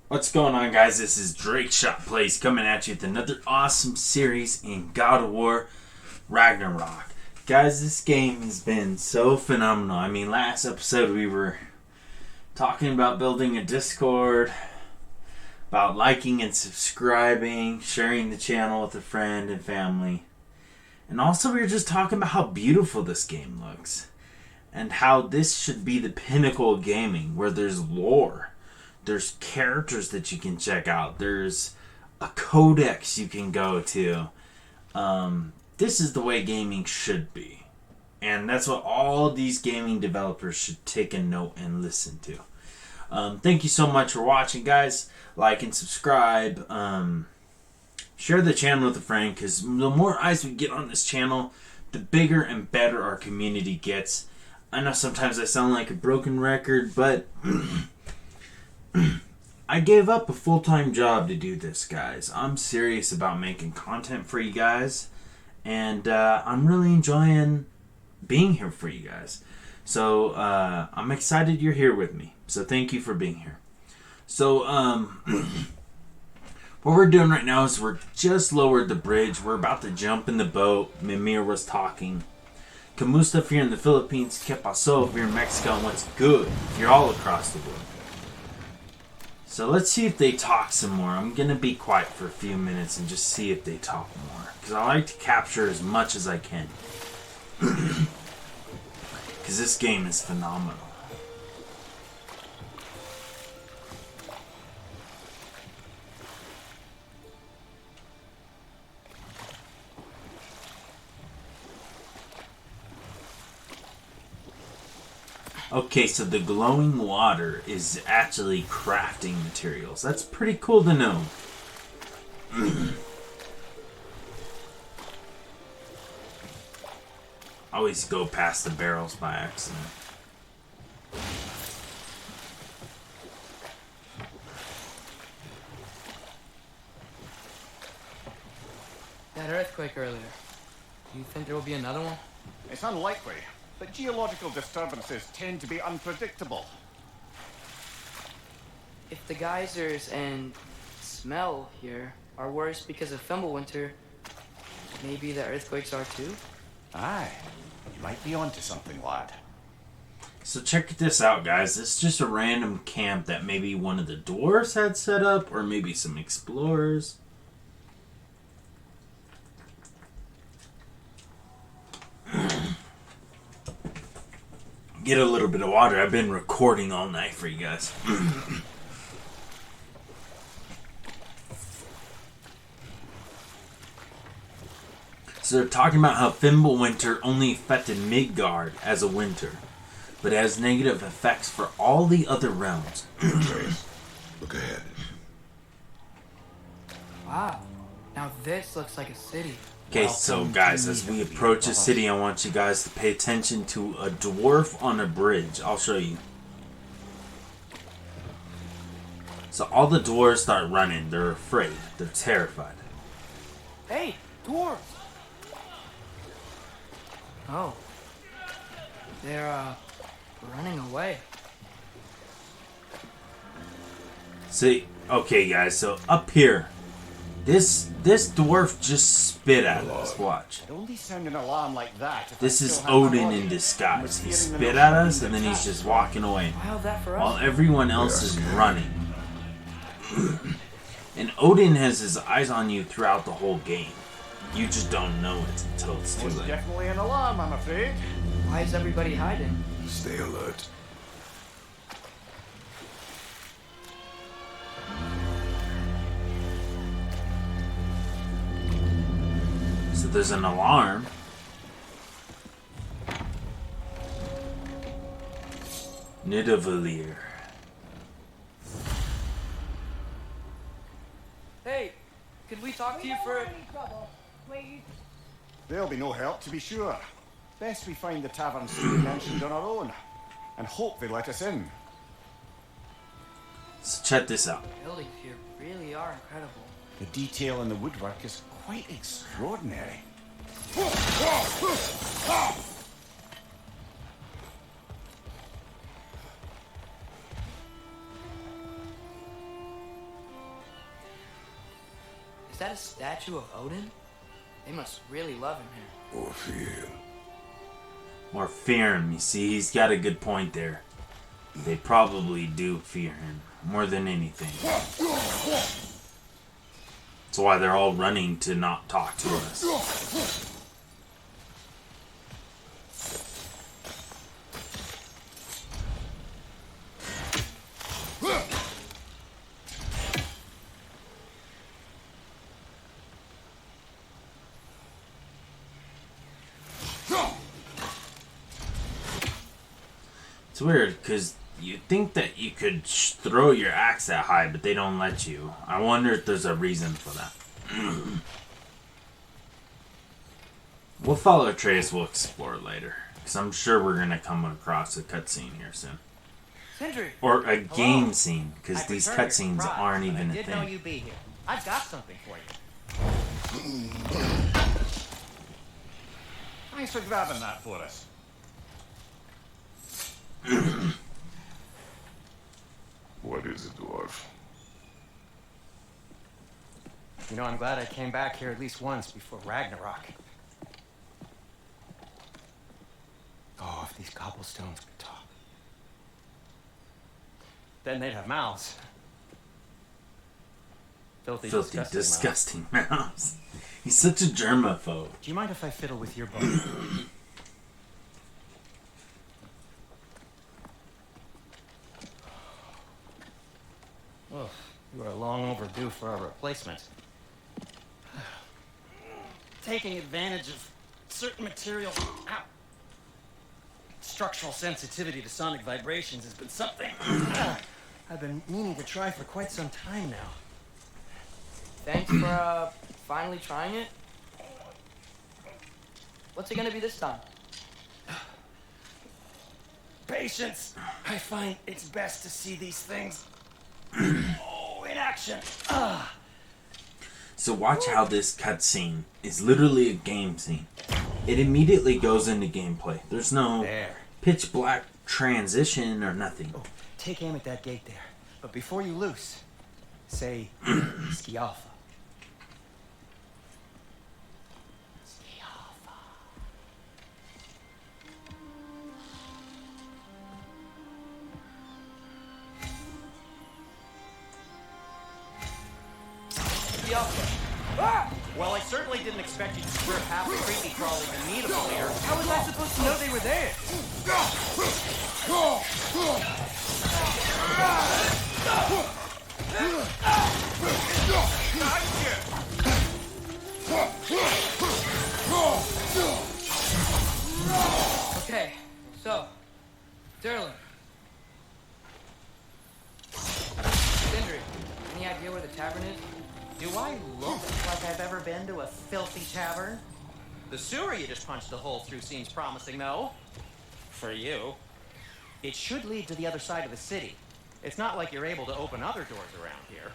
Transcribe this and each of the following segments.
What's going on, guys? This is Drake Shot Plays coming at you with another awesome series in God of War Ragnarok. Guys, this game has been so phenomenal. I mean, last episode we were talking about building a Discord, about liking and subscribing, sharing the channel with a friend and family. And also we were just talking about how beautiful this game looks. And how this should be the pinnacle of gaming, where there's lore. There's characters that you can check out. There's a codex you can go to. This is the way gaming should be. And that's what all these gaming developers should take a note and listen to. Thank you so much for watching, guys. Like and subscribe. Share the channel with a friend, because the more eyes we get on this channel, the bigger and better our community gets. I know sometimes I sound like a broken record, but I gave up a full-time job to do this, guys. I'm serious about making content for you guys, and I'm really enjoying being here for you guys. So I'm excited you're here with me. So thank you for being here. So what we're doing right now is we're just lowered the bridge. We're about to jump in the boat. Mimir was talking. Kamusta if you're in the Philippines, Que Paso if you're in Mexico, and what's good if you're all across the world. So let's see if they talk some more. I'm going to be quiet for a few minutes and just see if they talk more, because I like to capture as much as I can. Because this game is phenomenal. Okay, so the glowing water is actually crafting materials. That's pretty cool to know. Always go past the barrels by accident. That earthquake earlier. Do you think there will be another one? It's unlikely, but geological disturbances tend to be unpredictable. If the geysers and smell here are worse because of Fimbulwinter, maybe the earthquakes are too? Aye, you might be onto something, lad. So check this out, guys. It's just a random camp that maybe one of the dwarves had set up, or maybe some explorers. Get a little bit of water. I've been recording all night for you guys. So they're talking about how Fimbulwinter only affected Midgard as a winter, but it has negative effects for all the other realms. Look ahead. Wow. Now this looks like a city. Okay, so guys, as we approach the city, I want you guys to pay attention to a dwarf on a bridge. I'll show you. So all the dwarves start running. They're afraid. They're terrified. Hey, dwarves! Oh. They're, running away. See, okay guys, so up here, this dwarf just spit at us. Watch. It'd only sound an alarm like that if This I is still had my Odin body in disguise. and He was spit fearing the at notion us and then he's attack. just walking away, How's that for while us? everyone else is running. And Odin has his eyes on you throughout the whole game. You just don't know it until it's too Most late. definitely an alarm, I'm afraid. Why is everybody hiding? Stay alert. So there's an alarm. Nidavellir. Hey, could we talk to you for a... There'll be no help, to be sure. Best we find the tavern Sindri mentioned on our own, and hope they let us in. So check this out. The buildings here really are incredible. The detail in the woodwork is quite extraordinary. Is that a statue of Odin? They must really love him here. Or fear. Or fear him. You see, he's got a good point there. They probably do fear him more than anything. That's why they're all running to not talk to us. It's weird, because you think that you could throw your axe that high, but they don't let you. I wonder if there's a reason for that. We'll follow Atreus, we'll explore later. Because I'm sure we're going to come across a cutscene here soon. Sindri! Or a game scene, because these cutscenes aren't even a I did know thing. you'd be here. I've got something for you. Thanks for grabbing that for us. What is it, dwarf? You know, I'm glad I came back here at least once before Ragnarok. Oh, if these cobblestones could talk. Then they'd have mouths. Filthy, disgusting mouths. He's such a germaphobe. Do you mind if I fiddle with your bow? Oh, you are long overdue for a replacement. Taking advantage of certain materials. Ow. Structural sensitivity to sonic vibrations has been something I've been meaning to try for quite some time now. Thanks for, finally trying it. What's it gonna be this time? Patience! I find it's best to see these things in action. So watch how this cutscene is literally a game scene. It immediately goes into gameplay. There's no There. pitch black transition or nothing. Oh, take aim at that gate there. But before you loose, say Skialfa. Well, I certainly didn't expect you to strip half the creepy crawl even meetable here. How was I supposed to know they were there? Okay, so, Derlin. Sindri, any idea where the tavern is? Do I look like I've ever been to a filthy tavern? The sewer you just punched a hole through seems promising, though. For you. It should lead to the other side of the city. It's not like you're able to open other doors around here.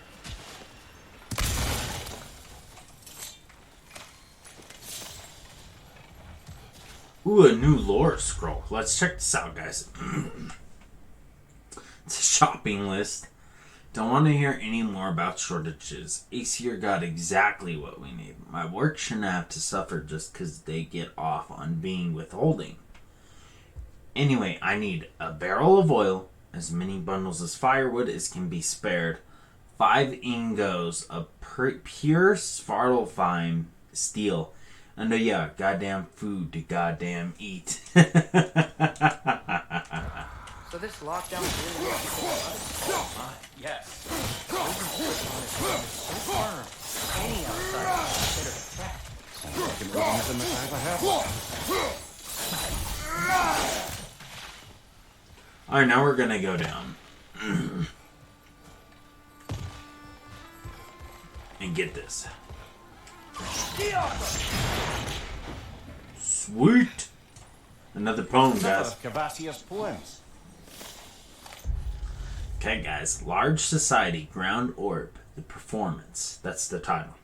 Ooh, a new lore scroll. Let's check this out, guys. It's a shopping list. Don't want to hear any more about shortages. Aesir got exactly what we need. My work shouldn't have to suffer just because they get off on being withholding. Anyway, I need a barrel of oil, as many bundles as firewood as can be spared, 5 ingos of pure Svartalfheim steel, and goddamn food to goddamn eat. So this lockdown is really making people Yes. So firm. Any outside is considered a threat. Like an organism if I ever have one. Alright, now we're gonna go down. And get this. Sweet! Another poem, guys. Cavassia's poems. Okay, guys. Large Society Ground Orb. The Performance. That's the title.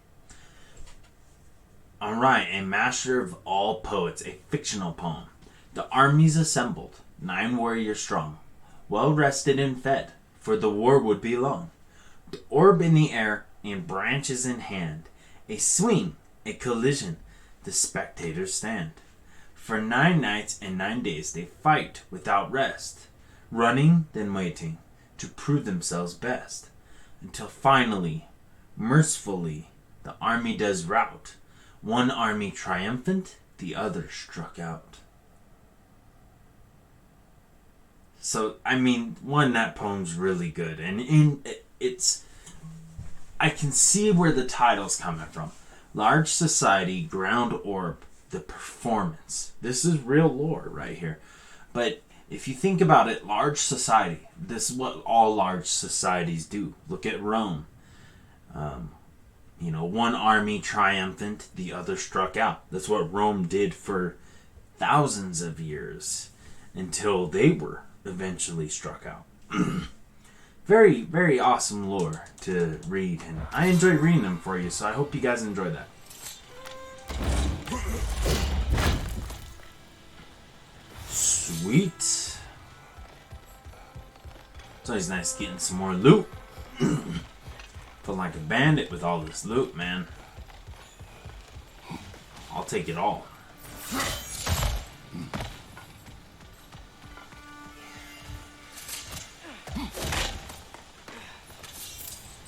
I Alright, a master of all poets, a fictional poem. The armies assembled, 9 warriors strong, well rested and fed, for the war would be long. The orb in the air, and branches in hand, a swing, a collision, the spectators stand. For 9 nights and 9 days they fight without rest, running, then waiting, to prove themselves best, until finally, mercifully, the army does rout. One army triumphant, the other struck out. So, I mean, that poem's really good, and it's... I can see where the title's coming from. Large society, ground orb, the performance. This is real lore right here. But if you think about it, large society, this is what all large societies do. Look at Rome. One army triumphant, the other struck out. That's what Rome did for thousands of years until they were eventually struck out. Very, very awesome lore to read, and I enjoy reading them for you, so I hope you guys enjoy that. Sweet. It's always nice getting some more loot. Feel like a bandit with all this loot, man. I'll take it all.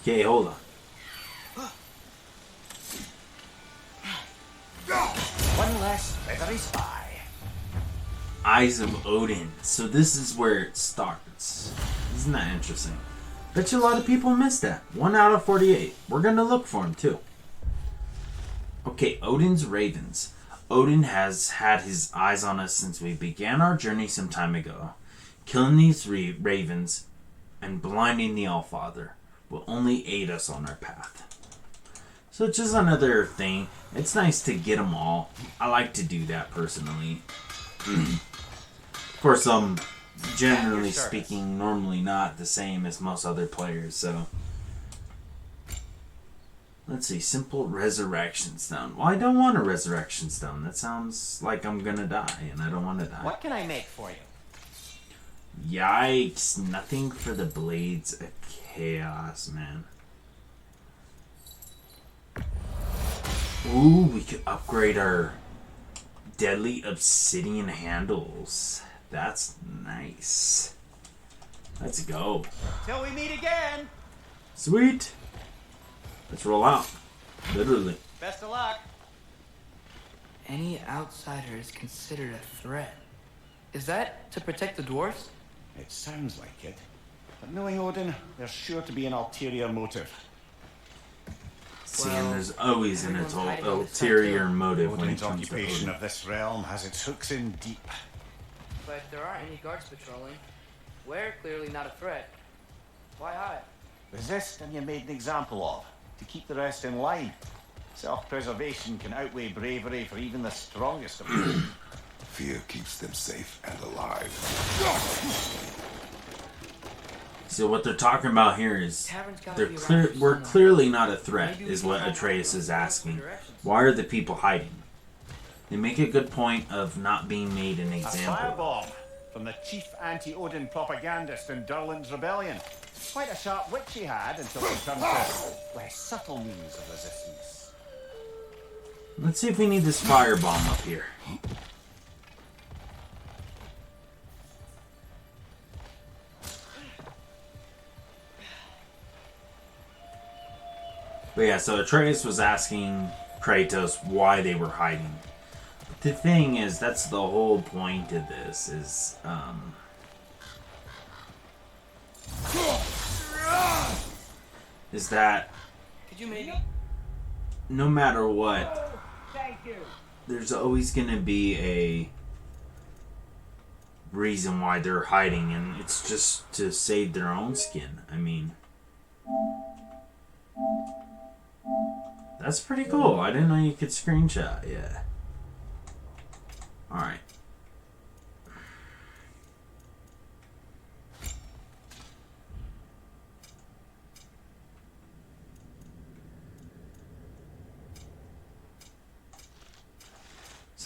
Okay, hold on. One less feathery spy. Eyes of Odin. So this is where it starts. Isn't that interesting? Bet you a lot of people missed that. 1 out of 48. We're gonna look for him too. Okay, Odin's ravens. Odin has had his eyes on us since we began our journey some time ago. Killing these ravens and blinding the Allfather will only aid us on our path. So it's just another thing. It's nice to get them all. I like to do that personally. Of course, generally speaking, normally not the same as most other players, so... Let's see, simple resurrection stone. Well, I don't want a resurrection stone. That sounds like I'm gonna die, and I don't want to die. What can I make for you? Yikes, nothing for the blades of chaos, man. Ooh, we could upgrade our deadly obsidian handles. That's nice. Let's go. Till we meet again. Sweet. Let's roll out. Literally. Best of luck. Any outsider is considered a threat. Is that to protect the dwarves? It sounds like it. But knowing Odin, there's sure to be an ulterior motive. See, Well, and there's always an everyone's hiding in this ulterior stuff, too. motive when it Odin's comes to occupation Odin. of this realm has its hooks in deep. But there aren't any guards patrolling. We're clearly not a threat. Why hide? Resist and you're made an example of, to keep the rest in line. Self-preservation can outweigh bravery for even the strongest of them. Fear keeps them safe and alive. So what they're talking about here is Tavern's gotta they're be around clear. here We're somewhere. clearly not a threat, Maybe we is can what find Atreus out is from asking. directions. Why are the people hiding? They make a good point of not being made an A example. firebomb from the chief anti-Odin propagandist in Durland's rebellion. Quite a sharp wit she had until she turned to less subtle means of resistance. Let's see if we need this firebomb up here. But yeah, so Atreus was asking Kratos why they were hiding. But the thing is, that's the whole point of this, is that Could you maybe? no matter what, there's always going to be a reason why they're hiding, and it's just to save their own skin. I mean, that's pretty cool. I didn't know you could screenshot. Yeah. Alright.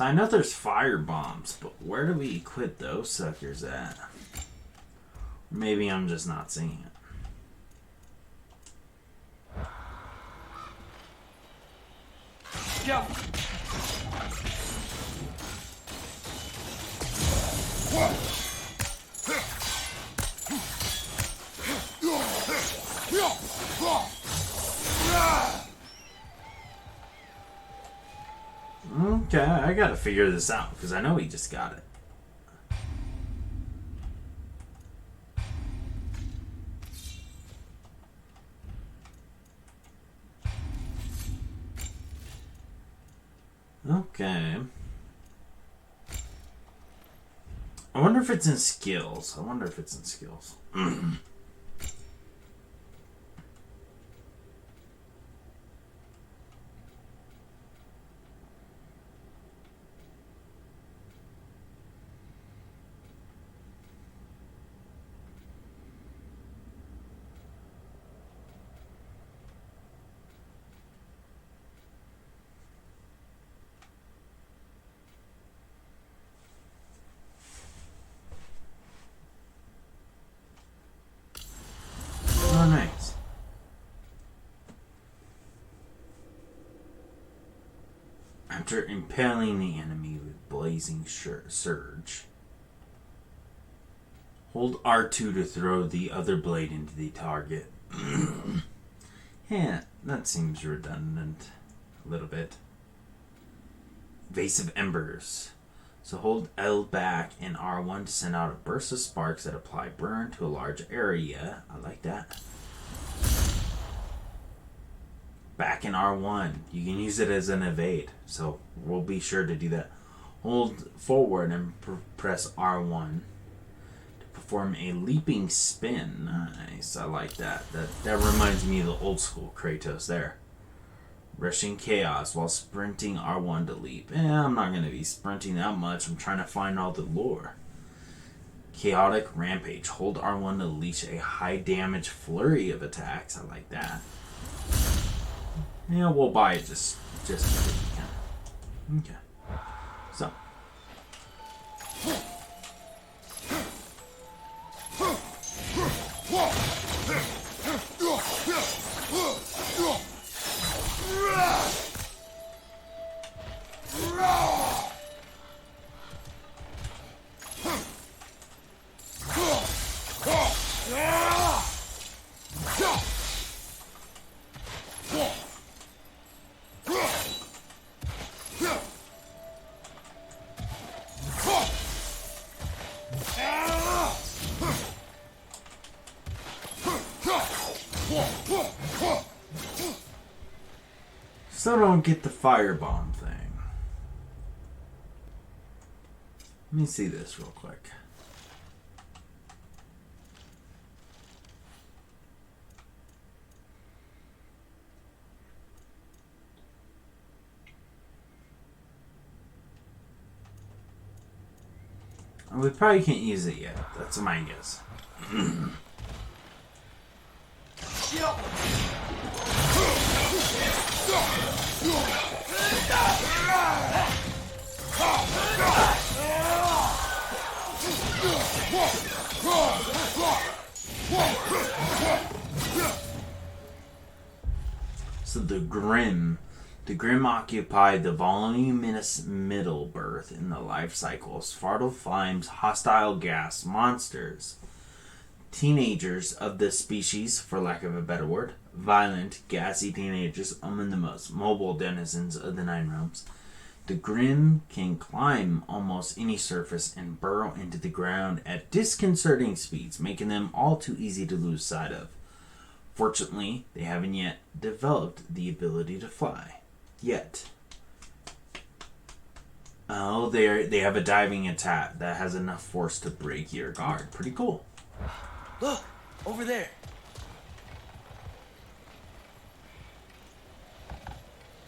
So I know there's fire bombs, but where do we equip those suckers at? Maybe I'm just not seeing it. Go! Okay, I gotta figure this out, because I know he just got it. Okay. I wonder if it's in skills. Oh, nice. After impaling the enemy with blazing surge, hold R2 to throw the other blade into the target. Yeah, that seems redundant. A little bit. Vase of Embers. So hold L back and R1 to send out a burst of sparks that apply burn to a large area. I like that. Back in R1. You can use it as an evade. So we'll be sure to do that. Hold forward and press R1 to perform a leaping spin. Nice. I like that. That reminds me of the old school Kratos there. Rushing chaos while sprinting R1 to leap. I'm not going to be sprinting that much. I'm trying to find all the lore. Chaotic rampage. Hold R1 to unleash a high damage flurry of attacks. I like that. Yeah, we'll buy it just because we can. Okay. So. Still don't get the firebomb thing. Let me see this real quick. We probably can't use it yet. That's my guess. So the Grim occupy the voluminous middle berth in the life cycle of Svartalfheim's hostile gas monsters. Teenagers of this species, for lack of a better word, violent, gassy teenagers among the most mobile denizens of the Nine Realms. The Grim can climb almost any surface and burrow into the ground at disconcerting speeds, making them all too easy to lose sight of. Fortunately, they haven't yet developed the ability to fly. Yet. Oh, they have a diving attack that has enough force to break your guard. Pretty cool. Look! Over there!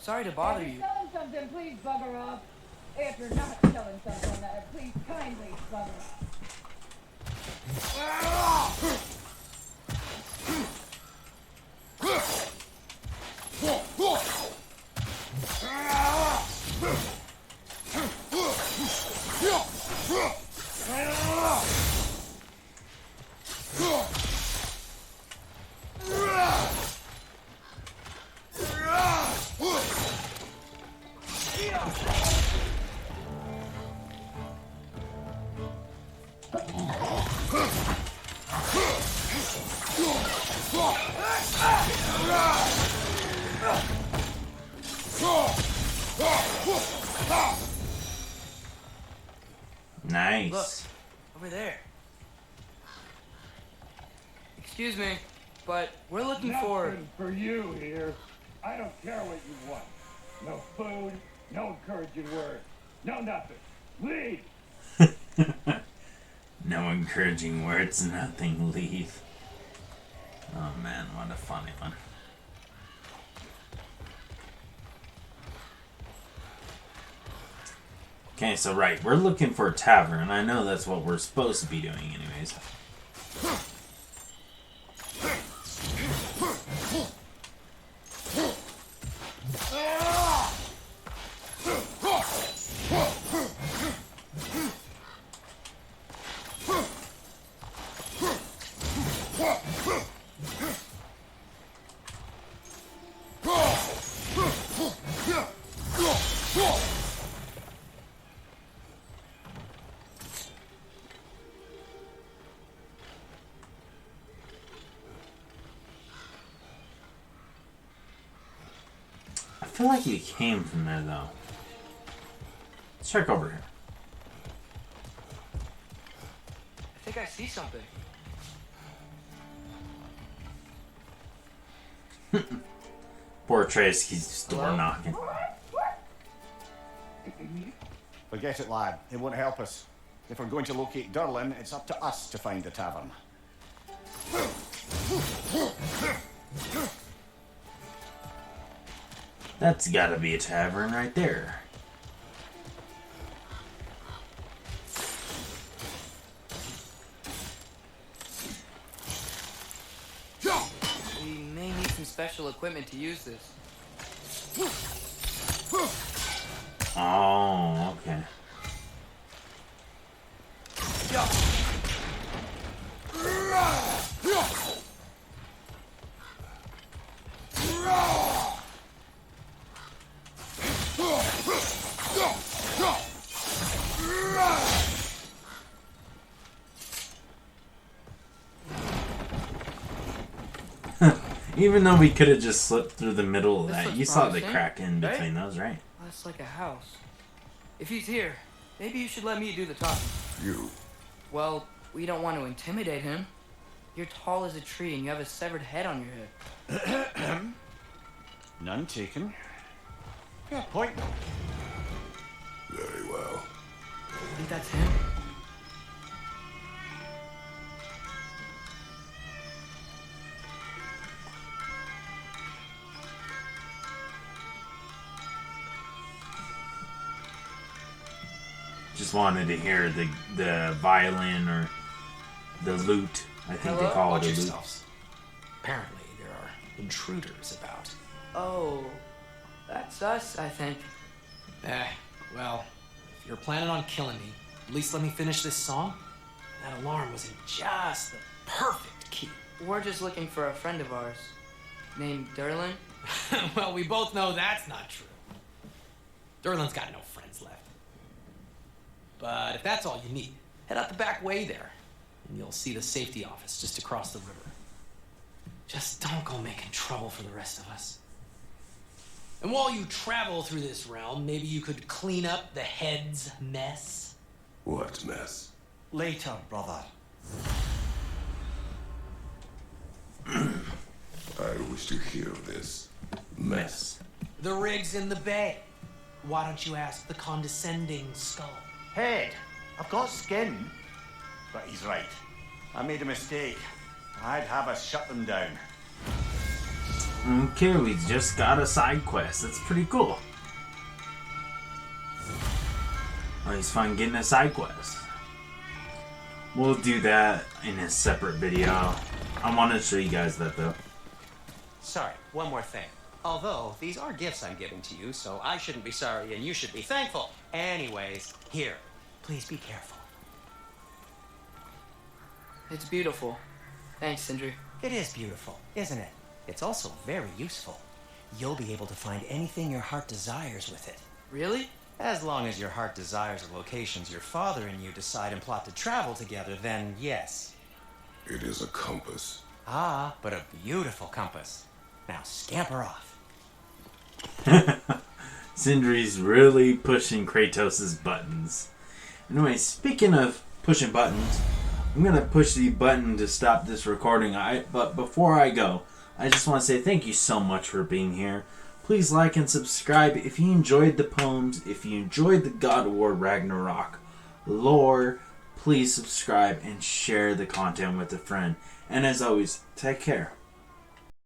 Sorry to bother you. If you're selling something, please bugger off. If you're not selling something, please kindly bugger off. Nice. Look, over there. Excuse me, but we're looking for... Nothing for you here. I don't care what you want. No food, no encouraging words, no nothing. Leave! No encouraging words, nothing, leave. Oh man, what a funny one. Okay, so right, we're looking for a tavern. I know that's what we're supposed to be doing anyways. I feel like you came from there though. Let's check over here. I think I see something. Poor Trace keeps door knocking. Forget it, lad. It won't help us. If we're going to locate Durlin, it's up to us to find the tavern. That's gotta be a tavern right there. We may need some special equipment to use this. Oh, okay. Even though we could have just slipped through the middle of This that, looks you saw the promising, crack in right? between those, right? That's like a house. If he's here, maybe you should let me do the talking. You. Well, we don't want to intimidate him. You're tall as a tree and you have a severed head on your head. None taken. Yeah, point. Very well. I think that's him. Just wanted to hear the violin or the lute. I think they Hello? call Watch it a lute. yourselves. Apparently, there are intruders about. Oh, that's us, I think. Well, if you're planning on killing me, at least let me finish this song. That alarm was in just the perfect key. We're just looking for a friend of ours named Durlin. Well, we both know that's not true. Durlin's got no friends left. But if that's all you need, head out the back way there, and you'll see the safety office just across the river. Just don't go making trouble for the rest of us. And while you travel through this realm, maybe you could clean up the head's mess. What mess? Later, brother. I wish to hear this. Mess. The rig's in the bay. Why don't you ask the condescending skull? Head, I've got skin. But he's right. I made a mistake. I'd have us shut them down. Okay, we just got a side quest. That's pretty cool. Always fun getting a side quest. We'll do that in a separate video. I want to show you guys that though. Sorry, one more thing. Although, these are gifts I'm giving to you, so I shouldn't be sorry and you should be thankful. Anyways, here. Please be careful. It's beautiful. Thanks, Sindri. It is beautiful, isn't it? It's also very useful. You'll be able to find anything your heart desires with it. Really? As long as your heart desires the locations your father and you decide and plot to travel together, then yes. It is a compass. Ah, but a beautiful compass. Now scamper off. Sindri's really pushing Kratos' buttons. Anyway, speaking of pushing buttons, I'm going to push the button to stop this recording. But before I go, I just want to say thank you so much for being here. Please like and subscribe if you enjoyed the poems, if you enjoyed the God of War Ragnarok lore. Please subscribe and share the content with a friend. And as always, take care.